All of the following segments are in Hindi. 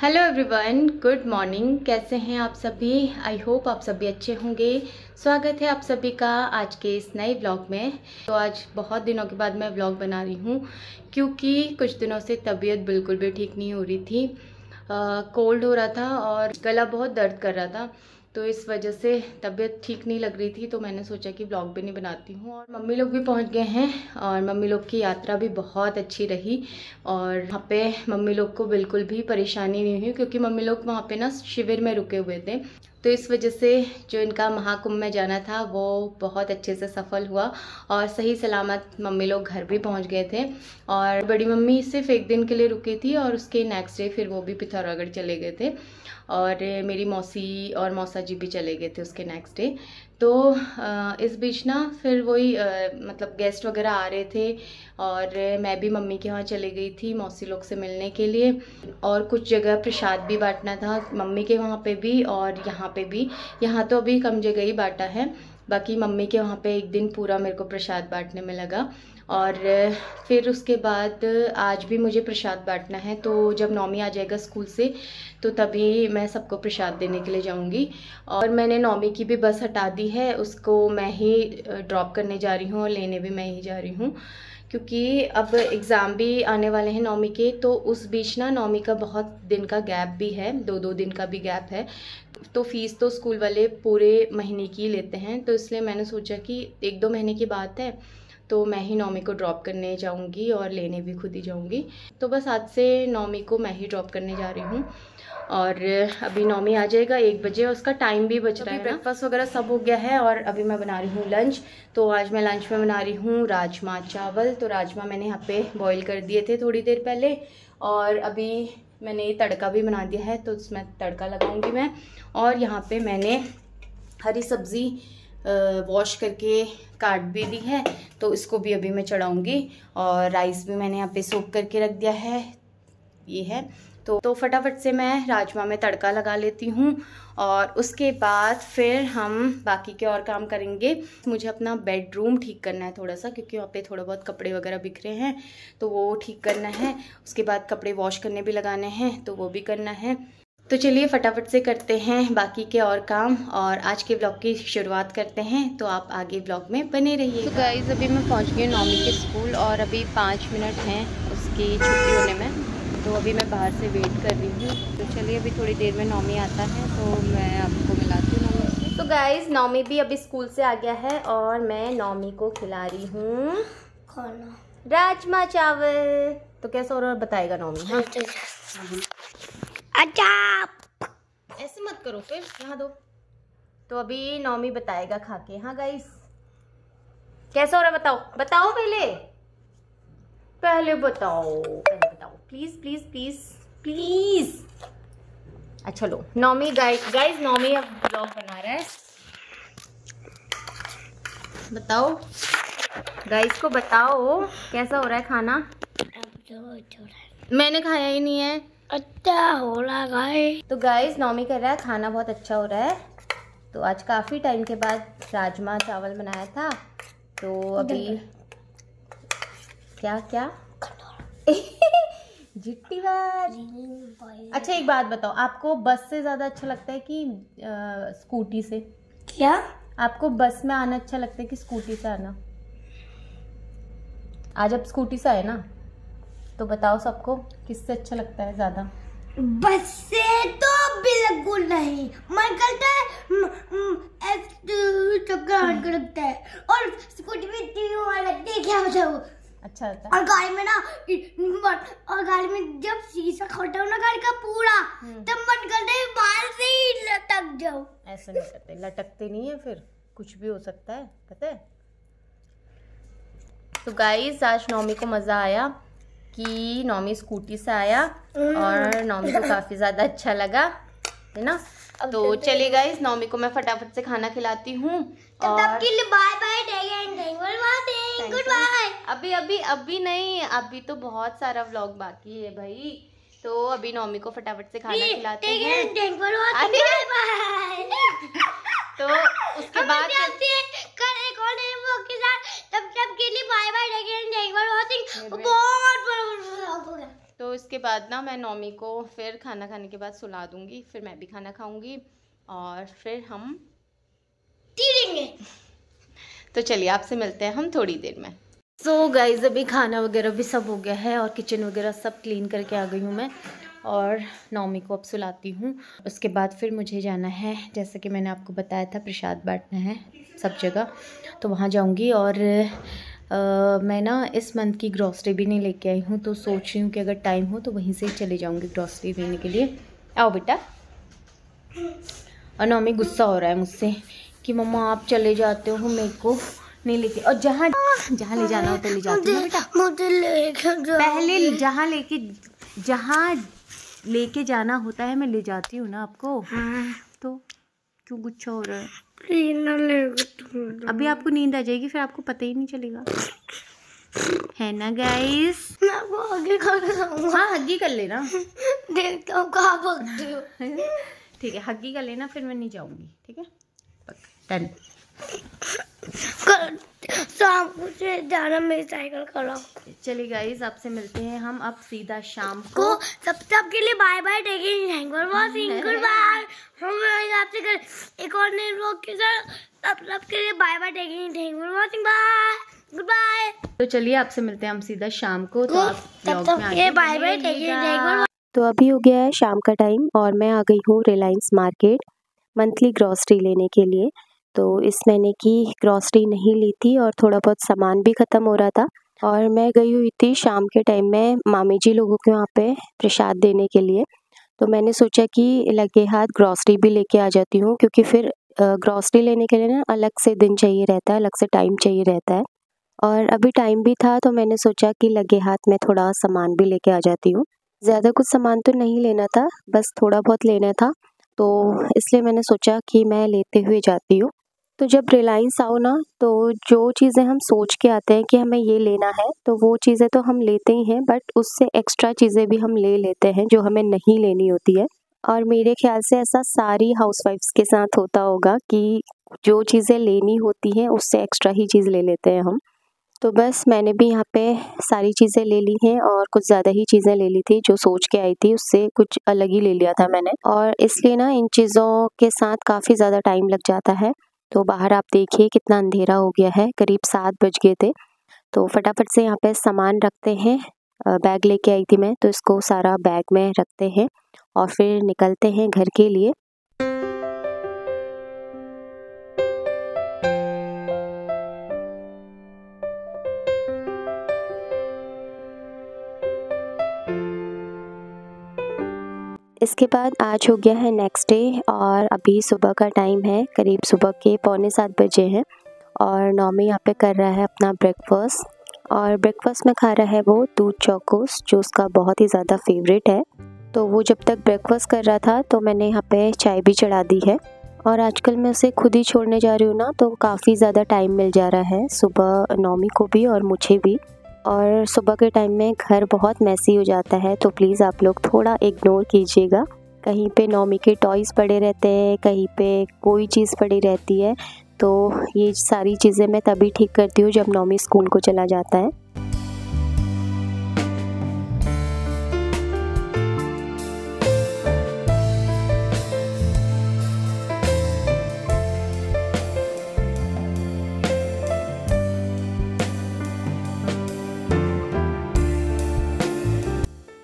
Hello everyone, good morning. कैसे हैं आप सभी? आई होप आप सभी अच्छे होंगे। स्वागत है आप सभी का आज के इस नए व्लॉग में। तो आज बहुत दिनों के बाद मैं व्लॉग बना रही हूँ क्योंकि कुछ दिनों से तबीयत बिल्कुल भी ठीक नहीं हो रही थी। कोल्ड हो रहा था और गला बहुत दर्द कर रहा था, तो इस वजह से तबीयत ठीक नहीं लग रही थी। तो मैंने सोचा कि व्लॉग भी नहीं बनाती हूँ। और मम्मी लोग भी पहुँच गए हैं और मम्मी लोग की यात्रा भी बहुत अच्छी रही और वहाँ पे मम्मी लोग को बिल्कुल भी परेशानी नहीं हुई क्योंकि मम्मी लोग वहाँ पे ना शिविर में रुके हुए थे। तो इस वजह से जो इनका महाकुंभ में जाना था वो बहुत अच्छे से सफल हुआ और सही सलामत मम्मी लोग घर भी पहुँच गए थे। और बड़ी मम्मी सिर्फ एक दिन के लिए रुकी थी और उसके नेक्स्ट डे फिर वो भी पिथौरागढ़ चले गए थे और मेरी मौसी और मौसा जी भी चले गए थे उसके नेक्स्ट डे। तो इस बीच ना फिर वही मतलब गेस्ट वगैरह आ रहे थे और मैं भी मम्मी के वहाँ चली गई थी मौसी लोग से मिलने के लिए। और कुछ जगह प्रसाद भी बांटना था, मम्मी के वहाँ पे भी और यहाँ पे भी। यहाँ तो अभी कम जगह ही बांटा है, बाकी मम्मी के वहाँ पे एक दिन पूरा मेरे को प्रसाद बांटने में लगा। और फिर उसके बाद आज भी मुझे प्रसाद बांटना है, तो जब नौमी आ जाएगा स्कूल से तो तभी मैं सबको प्रसाद देने के लिए जाऊंगी। और मैंने नौमी की भी बस हटा दी है, उसको मैं ही ड्रॉप करने जा रही हूँ और लेने भी मैं ही जा रही हूँ क्योंकि अब एग्ज़ाम भी आने वाले हैं नौमी के। तो उस बीच ना नौमी का बहुत दिन का गैप भी है, दो दिन का भी गैप है। तो फीस तो स्कूल वाले पूरे महीने की लेते हैं, तो इसलिए मैंने सोचा कि 1-2 महीने की बात है तो मैं ही नौमी को ड्रॉप करने जाऊंगी और लेने भी खुद ही जाऊंगी। तो बस आज से नौमी को मैं ही ड्रॉप करने जा रही हूँ और अभी नौमी आ जाएगा 1 बजे और उसका टाइम भी बच रहा है। ब्रेकफास्ट वगैरह सब हो गया है और अभी मैं बना रही हूँ लंच। तो आज मैं लंच में बना रही हूँ राजमा चावल। तो राजमा मैंने यहाँ पे बॉईल कर दिए थे थोड़ी देर पहले और अभी मैंने तड़का भी बना दिया है, तो उसमें तड़का लगाऊंगी मैं। और यहाँ पे मैंने हरी सब्ज़ी वॉश करके काट भी दी है, तो इसको भी अभी मैं चढ़ाऊंगी। और राइस भी मैंने यहाँ पे सोक करके रख दिया है, ये है। तो फटाफट से मैं राजमा में तड़का लगा लेती हूँ और उसके बाद फिर हम बाकी के और काम करेंगे। मुझे अपना बेडरूम ठीक करना है थोड़ा सा, क्योंकि वहाँ पे थोड़ा बहुत कपड़े वगैरह बिखरे हैं तो वो ठीक करना है। उसके बाद कपड़े वॉश करने भी लगाने हैं, तो वो भी करना है। तो चलिए फटाफट से करते हैं बाकी के और काम और आज के ब्लॉग की शुरुआत करते हैं। तो आप आगे ब्लॉग में बने रहिए। तो गाइस अभी मैं पहुंच गई नौमी के स्कूल और अभी 5 मिनट हैं उसकी छुट्टी होने में, तो अभी मैं बाहर से वेट कर रही हूँ। तो चलिए अभी थोड़ी देर में नौमी आता है तो मैं आपको मिलाती हूँ नौमी से। तो गाइस नौमी भी अभी स्कूल से आ गया है और मैं नौमी को खिला रही हूँ राजमा चावल। तो कैसा हो रहा है बताएगा नौमी। हाँ अच्छा ऐसे मत करो, फिर यहाँ दो। तो अभी नौमी बताएगा खा के। हाँ गाइस कैसा हो रहा है बताओ, बताओ पहले बताओ प्लीज प्लीज प्लीज प्लीज। अच्छा लो नौमी गाइस नौमी अब ब्लॉग बना रहा है, बताओ गाइस को, बताओ कैसा हो रहा है खाना। मैंने खाया ही नहीं है। अच्छा हो रहा है। तो गाइस नौमी कर रहा है खाना बहुत अच्छा हो रहा है। तो आज काफ़ी टाइम के बाद राजमा चावल बनाया था, तो अभी क्या क्या जिट्टी बात। अच्छा एक बात बताओ, आपको बस से ज़्यादा अच्छा लगता है कि स्कूटी से? क्या आपको बस में आना अच्छा लगता है कि स्कूटी से आना? आज आप स्कूटी से आए ना, तो बताओ सबको किससे अच्छा लगता है ज्यादा? बस से तो बिल्कुल नहीं, मन करता है चक्कर लगता है और स्कूटी में इतनी हवा लगती है क्या बताऊं। अच्छा होता है। और गाड़ी में ना और गाड़ी में जब शीशा खोटा हो ना गाड़ी का पूरा, तब मन करता है बाहर से ही लटक जाओ। ऐसा नहीं करते, लटकते नहीं है, फिर कुछ भी हो सकता है पता है। तो गाइस आज नौमी को मजा आया कि नौमी स्कूटी से आया और नौमी को काफी ज्यादा अच्छा लगा, है ना। तो चलिए गाइस नौमी को मैं फटाफट से खाना खिलाती हूँ और बाय बाय गुड बाय। अभी नहीं, अभी तो बहुत सारा व्लॉग बाकी है भाई। तो अभी नौमी को फटाफट से खाना खिलाते हैं। तो उसके बाद तब के लिए बाय बाय। बहुत बड़ा व्लॉग हो गया। तो इस उसके बाद ना मैं नौमी को फिर खाना खाने के बाद सुला दूंगी, फिर मैं भी खाना खाऊंगी और फिर हम तीरेंगे। तो चलिए आपसे मिलते हैं हम थोड़ी देर में। सो गाइस अभी खाना वगैरह भी सब हो गया है और किचन वगैरह सब क्लीन करके आ गई हूँ मैं और नौमी को अब सुलाती हूँ। उसके बाद फिर मुझे जाना है, जैसे कि मैंने आपको बताया था, प्रसाद बांटना है सब जगह, तो वहाँ जाऊँगी। और मैं ना इस मंथ की ग्रॉसरी भी नहीं लेके आई हूँ, तो सोच रही हूँ कि अगर टाइम हो तो वहीं से ही चले जाऊँगी ग्रॉसरी लेने के लिए। आओ बेटा। और नौमी गुस्सा हो रहा है मुझसे कि मम्मा आप चले जाते हो, मेरे को नहीं लेके, और जहाँ ले जाना हो तो ले जाती हूँ बेटा। मुझे लेके जाओ। पहले जहाँ लेके जाना होता है मैं ले जाती हूँ ना आपको। तो क्यों गुस्सा हो रहा है? अभी आपको नींद आ जाएगी, फिर आपको पता ही नहीं चलेगा, है ना गाइस? मैं वो आगे खाऊंगा। हाँ हग्गी कर लेना। देखता हूँ कहाँ भागती हो। ठीक है हग्गी कर लेना, फिर मैं नहीं जाऊँगी, ठीक है? डन। शाम को से जाना मेरी साइकिल खराब। चलिए गाइस आपसे मिलते हैं हम अब सीधा शाम को। सबके लिए bye bye, taking thank for watching, goodbye. हम आपसे कर एक और नए व्लॉग के साथ सबके लिए bye bye, taking thank for watching, bye goodbye. तो चलिए आपसे मिलते हैं हम सीधा शाम को, तो आप व्लॉग में आइए, bye bye, taking thank for. तो अभी हो गया है शाम का टाइम और मैं आ गई हूँ रिलायंस मार्केट मंथली ग्रॉसरी लेने के लिए। तो इस महीने की ग्रॉसरी नहीं ली थी और थोड़ा बहुत सामान भी ख़त्म हो रहा था और मैं गई हुई थी शाम के टाइम में मामी जी लोगों के वहाँ पे प्रसाद देने के लिए। तो मैंने सोचा कि लगे हाथ ग्रॉसरी भी लेके आ जाती हूँ, क्योंकि फिर ग्रॉसरी लेने के लिए ना अलग से दिन चाहिए रहता है, अलग से टाइम चाहिए रहता है। और अभी टाइम भी था तो मैंने सोचा कि लगे हाथ में थोड़ा सामान भी लेके आ जाती हूँ। ज़्यादा कुछ सामान तो नहीं लेना था, बस थोड़ा बहुत लेना था, तो इसलिए मैंने सोचा कि मैं लेते हुए जाती हूँ। तो जब रिलायंस आओ ना, तो जो चीज़ें हम सोच के आते हैं कि हमें ये लेना है, तो वो चीज़ें तो हम लेते ही हैं, बट उससे एक्स्ट्रा चीज़ें भी हम ले लेते हैं जो हमें नहीं लेनी होती है। और मेरे ख्याल से ऐसा सारी हाउसवाइफ्स के साथ होता होगा कि जो चीज़ें लेनी होती हैं उससे एक्स्ट्रा ही चीज़ ले लेते हैं हम। तो बस मैंने भी यहाँ पे सारी चीज़ें ले ली हैं और कुछ ज़्यादा ही चीज़ें ले ली थी, जो सोच के आई थी उससे कुछ अलग ही ले लिया था मैंने, और इसलिए ना इन चीज़ों के साथ काफ़ी ज़्यादा टाइम लग जाता है। तो बाहर आप देखिए कितना अंधेरा हो गया है, करीब 7 बज गए थे। तो फटाफट से यहाँ पे सामान रखते हैं। बैग लेके आई थी मैं, तो इसको सारा बैग में रखते हैं और फिर निकलते हैं घर के लिए। इसके बाद आज हो गया है नेक्स्ट डे और अभी सुबह का टाइम है, करीब सुबह के 6:45 बजे हैं और नौमी यहाँ पे कर रहा है अपना ब्रेकफास्ट। और ब्रेकफास्ट में खा रहा है वो दूध चौकोस, जो उसका बहुत ही ज़्यादा फेवरेट है। तो वो जब तक ब्रेकफास्ट कर रहा था तो मैंने यहाँ पे चाय भी चढ़ा दी है। और आजकल मैं उसे खुद ही छोड़ने जा रही हूँ ना, तो काफ़ी ज़्यादा टाइम मिल जा रहा है सुबह नौमी को भी और मुझे भी। और सुबह के टाइम में घर बहुत मैसी हो जाता है, तो प्लीज़ आप लोग थोड़ा इग्नोर कीजिएगा। कहीं पे नौमी के टॉयज़ पड़े रहते हैं, कहीं पे कोई चीज़ पड़ी रहती है, तो ये सारी चीज़ें मैं तभी ठीक करती हूँ जब नौमी स्कूल को चला जाता है।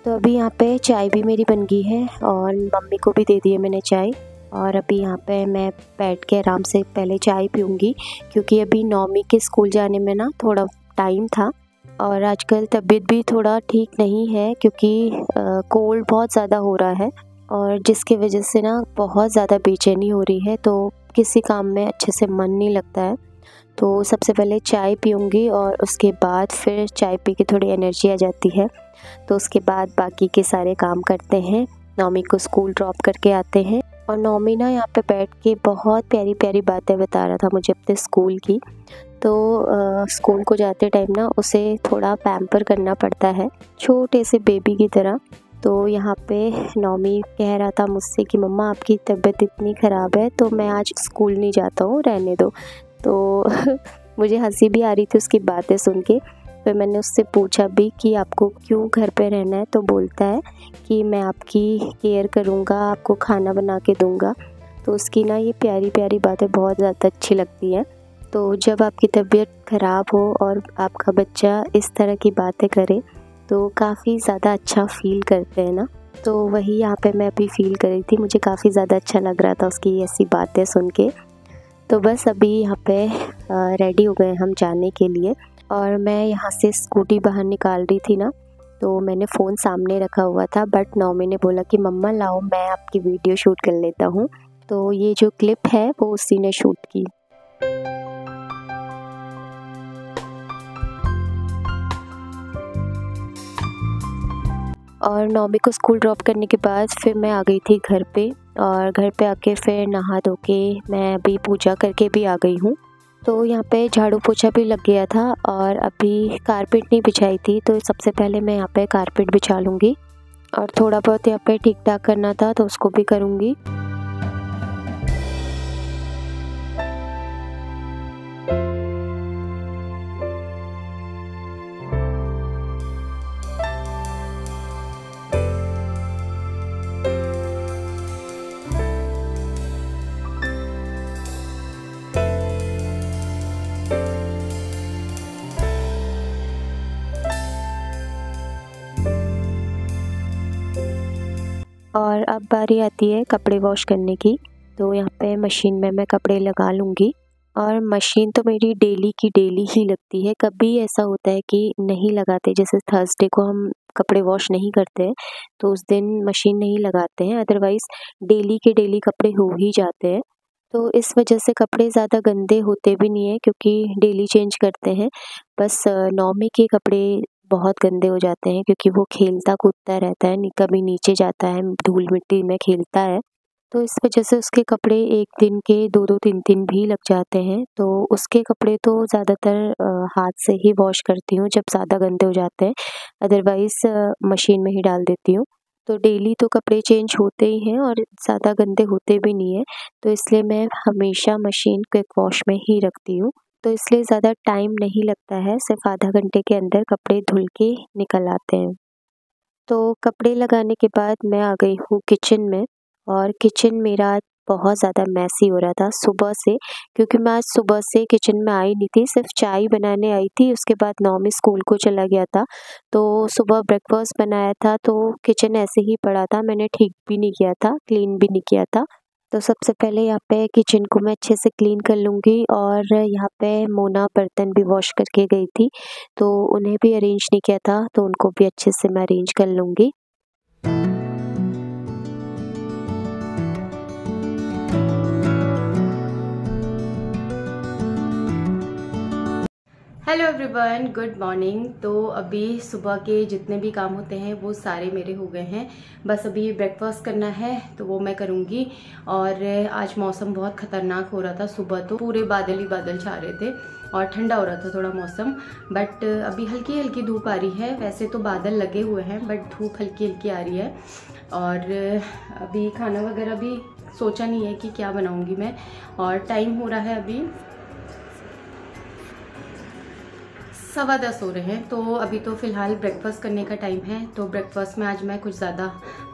तो अभी यहाँ पे चाय भी मेरी बन गई है और मम्मी को भी दे दी है मैंने चाय। और अभी यहाँ पे मैं बैठ के आराम से पहले चाय पीऊँगी, क्योंकि अभी नौमी के स्कूल जाने में ना थोड़ा टाइम था और आजकल तबीयत भी थोड़ा ठीक नहीं है, क्योंकि कोल्ड बहुत ज़्यादा हो रहा है और जिसकी वजह से ना बहुत ज़्यादा बेचैनी हो रही है, तो किसी काम में अच्छे से मन नहीं लगता है। तो सबसे पहले चाय पीऊँगी और उसके बाद फिर चाय पी के थोड़ी एनर्जी आ जाती है, तो उसके बाद बाकी के सारे काम करते हैं। नौमी को स्कूल ड्रॉप करके आते हैं और नौमी ना यहाँ पे बैठ के बहुत प्यारी प्यारी बातें बता रहा था मुझे अपने स्कूल की। तो स्कूल को जाते टाइम ना उसे थोड़ा पैम्पर करना पड़ता है, छोटे से बेबी की तरह। तो यहाँ पे नौमी कह रहा था मुझसे कि मम्मा आपकी तबीयत इतनी ख़राब है तो मैं आज स्कूल नहीं जाता हूँ, रहने दो। तो मुझे हंसी भी आ रही थी उसकी बातें सुन के, फिर मैंने उससे पूछा भी कि आपको क्यों घर पे रहना है, तो बोलता है कि मैं आपकी केयर करूँगा, आपको खाना बना के दूँगा। तो उसकी ना ये प्यारी प्यारी बातें बहुत ज़्यादा अच्छी लगती हैं। तो जब आपकी तबीयत ख़राब हो और आपका बच्चा इस तरह की बातें करे तो काफ़ी ज़्यादा अच्छा फ़ील करते हैं ना। तो वही यहाँ पे मैं अभी फ़ील कर रही थी, मुझे काफ़ी ज़्यादा अच्छा लग रहा था उसकी ऐसी बातें सुन के। तो बस अभी यहाँ पे रेडी हो गए हम जाने के लिए, और मैं यहाँ से स्कूटी बाहर निकाल रही थी ना, तो मैंने फ़ोन सामने रखा हुआ था, बट नौमी ने बोला कि मम्मा लाओ मैं आपकी वीडियो शूट कर लेता हूँ। तो ये जो क्लिप है वो उसी ने शूट की। और नौमी को स्कूल ड्रॉप करने के बाद फिर मैं आ गई थी घर पे, और घर पे आके फिर नहा धो के मैं अभी पूजा करके भी आ गई हूँ। तो यहाँ पे झाड़ू पोछा भी लग गया था और अभी कारपेट नहीं बिछाई थी, तो सबसे पहले मैं यहाँ पे कारपेट बिछा लूँगी, और थोड़ा बहुत यहाँ पे ठीक ठाक करना था तो उसको भी करूँगी। और अब बारी आती है कपड़े वॉश करने की। तो यहाँ पे मशीन में मैं कपड़े लगा लूँगी, और मशीन तो मेरी डेली की डेली ही लगती है। कभी ऐसा होता है कि नहीं लगाते, जैसे थर्सडे को हम कपड़े वॉश नहीं करते हैं तो उस दिन मशीन नहीं लगाते हैं, अदरवाइज़ डेली के डेली कपड़े हो ही जाते हैं। तो इस वजह से कपड़े ज़्यादा गंदे होते भी नहीं हैं क्योंकि डेली चेंज करते हैं। बस नौमी के कपड़े बहुत गंदे हो जाते हैं क्योंकि वो खेलता कूदता रहता है, कभी नीचे जाता है, धूल मिट्टी में खेलता है, तो इस वजह से उसके कपड़े एक दिन के 2-2 3-3 भी लग जाते हैं। तो उसके कपड़े तो ज़्यादातर हाथ से ही वॉश करती हूँ जब ज़्यादा गंदे हो जाते हैं, अदरवाइज़ मशीन में ही डाल देती हूँ। तो डेली तो कपड़े चेंज होते ही हैं और ज़्यादा गंदे होते भी नहीं हैं, तो इसलिए मैं हमेशा मशीन क्विक वॉश में ही रखती हूँ। तो इसलिए ज़्यादा टाइम नहीं लगता है, सिर्फ आधा घंटे के अंदर कपड़े धुल के निकल आते हैं। तो कपड़े लगाने के बाद मैं आ गई हूँ किचन में, और किचन मेरा बहुत ज़्यादा मैसी हो रहा था सुबह से, क्योंकि मैं आज सुबह से किचन में आई नहीं थी, सिर्फ चाय बनाने आई थी। उसके बाद नौमी स्कूल को चला गया था, तो सुबह ब्रेकफास्ट बनाया था, तो किचन ऐसे ही पड़ा था, मैंने ठीक भी नहीं किया था, क्लीन भी नहीं किया था। तो सबसे पहले यहाँ पे किचन को मैं अच्छे से क्लीन कर लूँगी, और यहाँ पे मोना बर्तन भी वॉश करके गई थी, तो उन्हें भी अरेंज नहीं किया था, तो उनको भी अच्छे से मैं अरेंज कर लूँगी। Hello everyone, good morning. तो अभी सुबह के जितने भी काम होते हैं वो सारे मेरे हो गए हैं, बस अभी ब्रेकफास्ट करना है तो वो मैं करूँगी। और आज मौसम बहुत ख़तरनाक हो रहा था, सुबह तो पूरे बादल ही बादल छा रहे थे और ठंडा हो रहा था थोड़ा मौसम, बट अभी हल्की हल्की धूप आ रही है। वैसे तो बादल लगे हुए हैं बट धूप हल्की हल्की आ रही है। और अभी खाना वगैरह भी सोचा नहीं है कि क्या बनाऊँगी मैं, और टाइम हो रहा है अभी 10:15 हो रहे हैं। तो अभी तो फ़िलहाल ब्रेकफास्ट करने का टाइम है, तो ब्रेकफास्ट में आज मैं कुछ ज़्यादा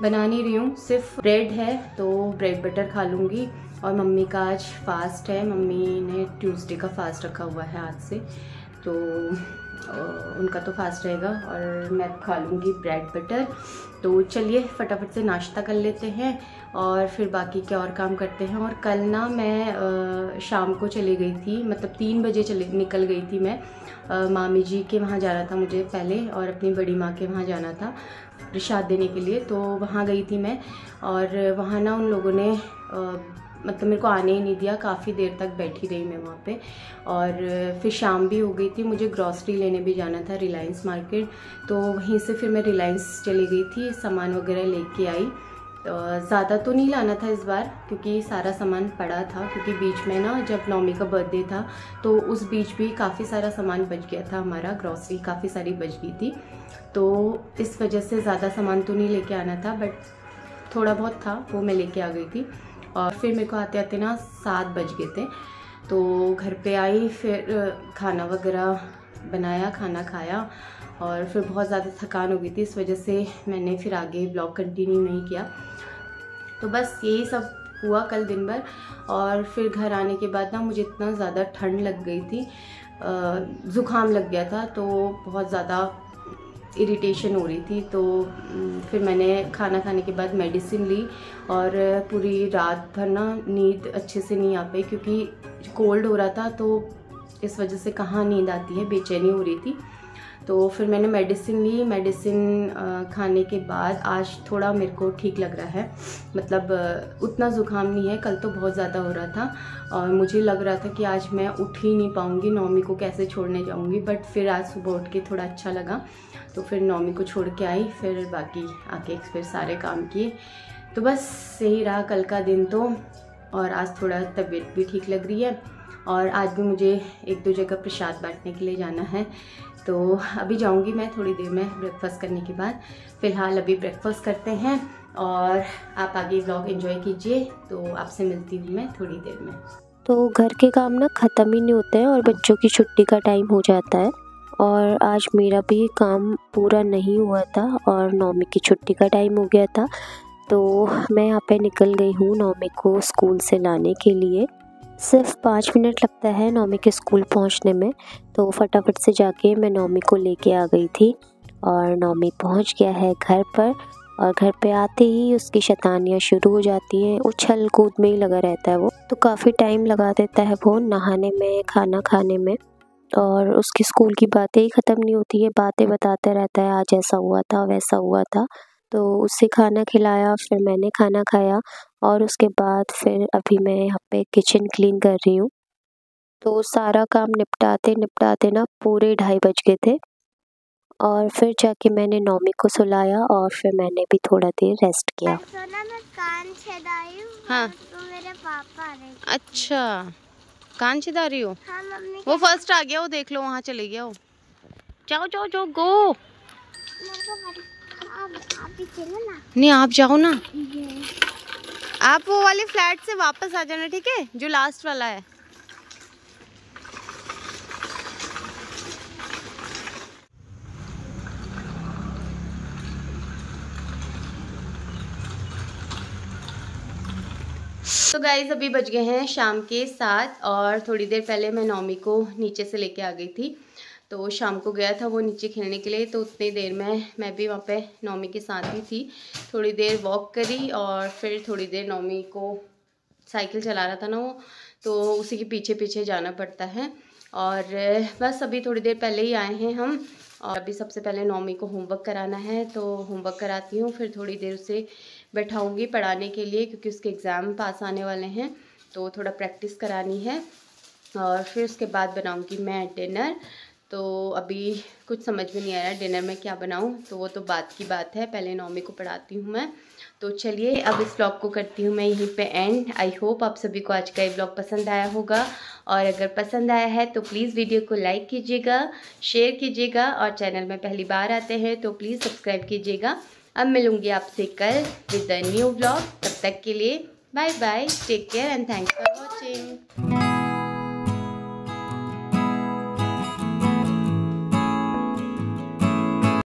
बना नहीं रही हूँ, सिर्फ ब्रेड है तो ब्रेड बटर खा लूँगी। और मम्मी का आज फास्ट है, मम्मी ने ट्यूसडे का फास्ट रखा हुआ है आज से, तो उनका तो फास्ट रहेगा और मैं खा लूँगी ब्रेड बटर। तो चलिए फटाफट से नाश्ता कर लेते हैं और फिर बाकी क्या और काम करते हैं। और कल ना मैं शाम को चली गई थी, मतलब 3 बजे निकल गई थी मैं, मामी जी के वहाँ जाना था मुझे पहले, और अपनी बड़ी माँ के वहाँ जाना था प्रसाद देने के लिए, तो वहाँ गई थी मैं। और वहाँ ना उन लोगों ने मतलब मेरे को आने ही नहीं दिया, काफ़ी देर तक बैठी रही मैं वहाँ पे। और फिर शाम भी हो गई थी, मुझे ग्रॉसरी लेने भी जाना था रिलायंस मार्केट, तो वहीं से फिर मैं रिलायंस चली गई थी, सामान वगैरह लेके आई। ज़्यादा तो नहीं लाना था इस बार क्योंकि सारा सामान पड़ा था, क्योंकि बीच में ना जब नौमी का बर्थडे था तो उस बीच भी काफ़ी सारा सामान बच गया था, हमारा ग्रॉसरी काफ़ी सारी बच गई थी, तो इस वजह से ज़्यादा सामान तो नहीं लेके आना था, बट थोड़ा बहुत था वो मैं लेके आ गई थी। और फिर मेरे को आते आते ना 7 बज गए थे, तो घर पे आई, फिर खाना वगैरह बनाया, खाना खाया और फिर बहुत ज़्यादा थकान हो गई थी, इस वजह से मैंने फिर आगे ब्लॉग कंटिन्यू नहीं किया। तो बस यही सब हुआ कल दिन भर। और फिर घर आने के बाद ना मुझे इतना ज़्यादा ठंड लग गई थी, ज़ुकाम लग गया था, तो बहुत ज़्यादा इरिटेशन हो रही थी। तो फिर मैंने खाना खाने के बाद मेडिसिन ली और पूरी रात भर ना नींद अच्छे से नहीं आ पाई, क्योंकि कोल्ड हो रहा था, तो इस वजह से कहाँ नींद आती है, बेचैनी हो रही थी। तो फिर मैंने मेडिसिन ली। मेडिसिन खाने के बाद आज थोड़ा मेरे को ठीक लग रहा है, मतलब उतना ज़ुकाम नहीं है। कल तो बहुत ज़्यादा हो रहा था और मुझे लग रहा था कि आज मैं उठ ही नहीं पाऊँगी, नौमी को कैसे छोड़ने जाऊँगी। बट फिर आज सुबह उठ के थोड़ा अच्छा लगा, तो फिर नौमी को छोड़ के आई, फिर बाकी आके फिर सारे काम किए। तो बस यही रहा कल का दिन। तो और आज थोड़ा तबीयत भी ठीक लग रही है और आज भी मुझे 1-2 जगह प्रसाद बांटने के लिए जाना है, तो अभी जाऊंगी मैं थोड़ी देर में ब्रेकफास्ट करने के बाद। फ़िलहाल अभी ब्रेकफास्ट करते हैं और आप आगे व्लॉग एंजॉय कीजिए। तो आपसे मिलती हूँ मैं थोड़ी देर में। तो घर के काम ना ख़त्म ही नहीं होते हैं और बच्चों की छुट्टी का टाइम हो जाता है और आज मेरा भी काम पूरा नहीं हुआ था और नौमी की छुट्टी का टाइम हो गया था। तो मैं यहाँ पे निकल गई हूँ नौमी को स्कूल से लाने के लिए। सिर्फ 5 मिनट लगता है नौमी के स्कूल पहुँचने में, तो फटाफट से जाके मैं नौमी को लेके आ गई थी और नौमी पहुँच गया है घर पर। और घर पे आते ही उसकी शैतानियाँ शुरू हो जाती हैं, उछल कूद में ही लगा रहता है वो। तो काफ़ी टाइम लगा देता है वो नहाने में, खाना खाने में, और उसकी स्कूल की बातें ही ख़त्म नहीं होती है, बातें बताता रहता है, आज ऐसा हुआ था, वैसा हुआ था। तो उसे खाना खिलाया, फिर मैंने खाना खाया और उसके बाद फिर अभी मैं यहाँ पे किचन क्लीन कर रही हूँ। तो सारा काम निपटाते निपटाते ना पूरे 2:30 बज गए थे और फिर जाके मैंने नौमी को सुलाया और फिर मैंने भी थोड़ा देर रेस्ट किया। सोना मैं कान छेदाई हूँ। हाँ, तो मेरे पापा आ रहे। अच्छा कान छिदा रही हो? हाँ मम्मी। वो फर्स्ट आ गया, वो देख लो, वहाँ चले गया वो। जाओ जाओ जाओ, गो। आप भी चलो ना। नहीं आप जाओ ना, आप वो वाले फ्लैट से वापस आ जाना, ठीक है, जो लास्ट वाला है। तो गाइज अभी बज गए हैं शाम के 7 और थोड़ी देर पहले मैं नौमी को नीचे से लेके आ गई थी। तो शाम को गया था वो नीचे खेलने के लिए, तो उतनी देर में मैं भी वहाँ पे नौमी के साथ ही थी। थोड़ी देर वॉक करी और फिर थोड़ी देर नौमी को, साइकिल चला रहा था ना वो, तो उसी के पीछे पीछे जाना पड़ता है। और बस अभी थोड़ी देर पहले ही आए हैं हम और अभी सबसे पहले नौमी को होमवर्क कराना है, तो होमवर्क कराती हूँ, फिर थोड़ी देर उसे बैठाऊँगी पढ़ाने के लिए, क्योंकि उसके एग्ज़ाम पास आने वाले हैं, तो थोड़ा प्रैक्टिस करानी है। और फिर उसके बाद बनाऊँगी मैं डिनर। तो अभी कुछ समझ में नहीं आ रहा डिनर में क्या बनाऊं, तो वो तो बात की बात है, पहले नौमी को पढ़ाती हूँ मैं। तो चलिए अब इस व्लॉग को करती हूँ मैं यहीं पे एंड। आई होप आप सभी को आज का ये व्लॉग पसंद आया होगा, और अगर पसंद आया है तो प्लीज़ वीडियो को लाइक कीजिएगा, शेयर कीजिएगा, और चैनल में पहली बार आते हैं तो प्लीज़ सब्सक्राइब कीजिएगा। अब मिलूँगी आपसे कल विद अ न्यू व्लॉग, तब तक के लिए bye bye, take care and thanks for watching.